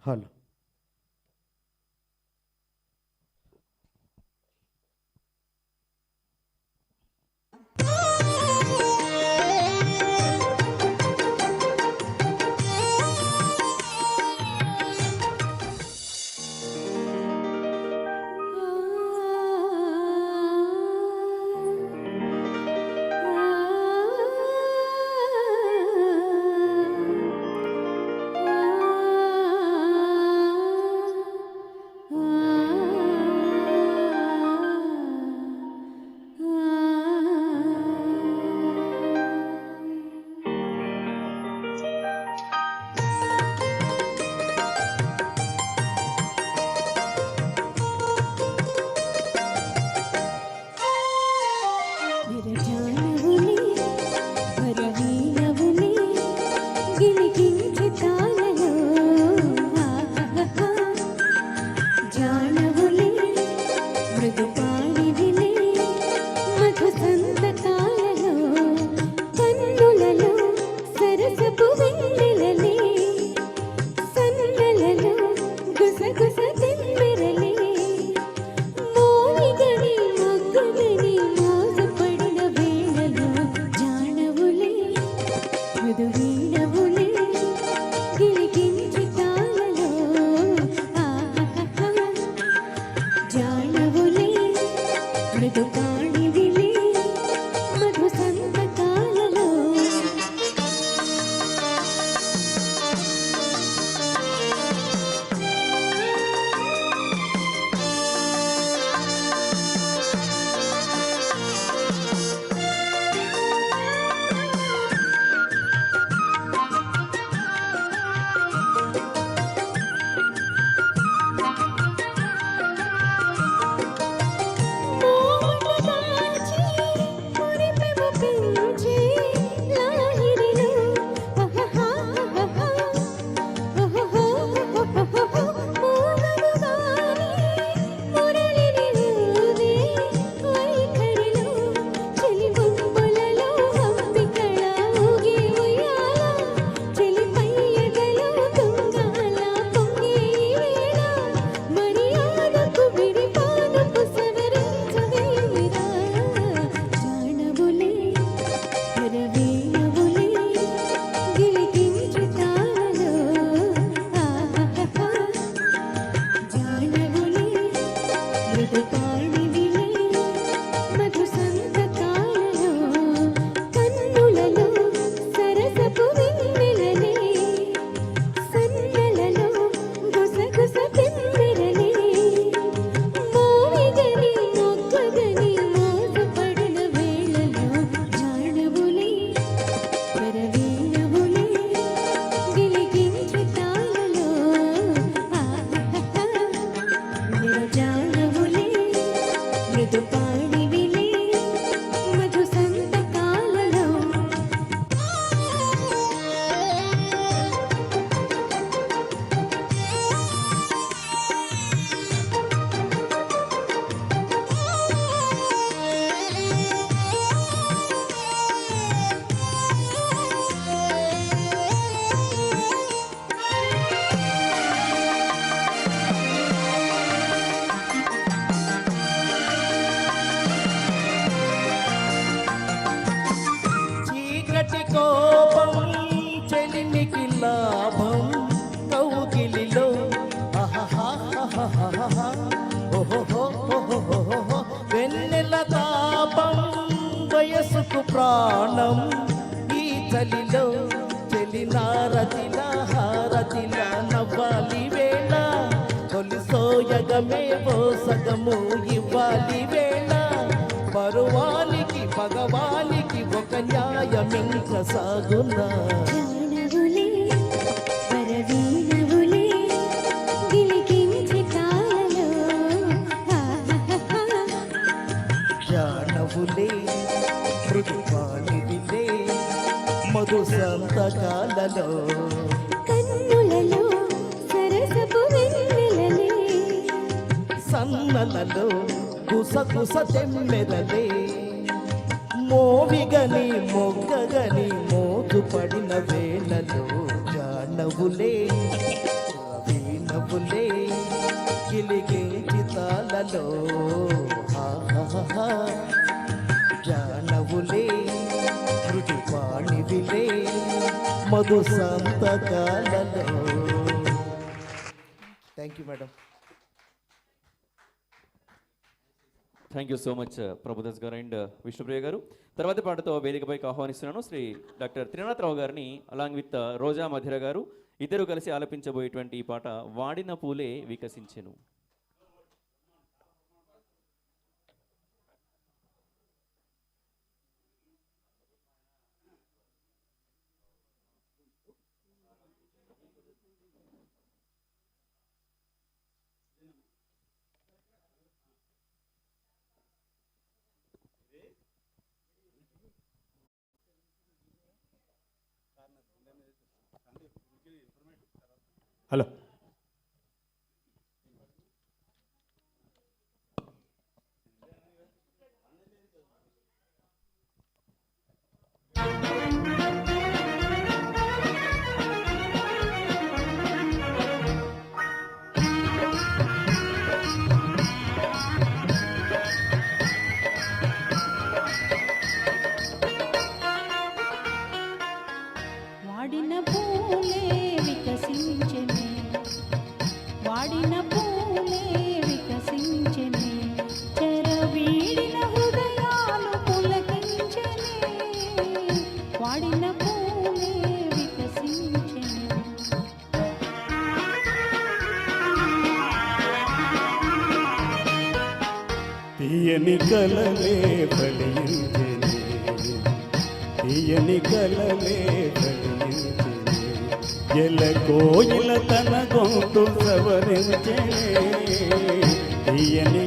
Hello. వెన్నెల తాపం వయసుకు ప్రాణం ఈ చలిలో చెలినారతిల హారతిల నవ్వాలి వేళ తొలి సోయగమే ఓ సగము ఇవ్వాలి వేళ పరువానికి భగవానికి ఒక న్యాయమింక సాగునా మృదుపాలిదిలే మధు సంతకాలలో కన్నులలో సరసపు వెన్నెలలే సన్నలలో కుసకుస తెమ్మెదలే మోవిగని మొగ్గగని మోతు పడిన వేళలో జానవులే జానవులే గిలిగించి తాళలో జానవులే మృదుపాణివిలే మధు సంతకాలలో. Thank you madam. Thank you so much Prabhudas garu and Vishnupriya గారు. తర్వాతి పాటతో వేదికపైకి ఆహ్వానిస్తున్నాను శ్రీ డాక్టర్ త్రినాథరావు గారిని అలాంగ్ విత్ రోజా మధిర గారు. ఇద్దరు కలిసి ఆలపించబోయేటువంటి ఈ పాట వాడిన పూలే వికసించెను. హలో వాడిన పూలే వికసించెనే, వాడిన పూలే వికసించెనే, చెరవీడిన హృదయాలు పులకించెనే, వాడిన పూలే వికసించెనే. తీయని కలలే ఫలించెనే, తీయని కలలే ఫలించెనే, ఎల కోయిల తన గొంతు సవరించెనే, తీయని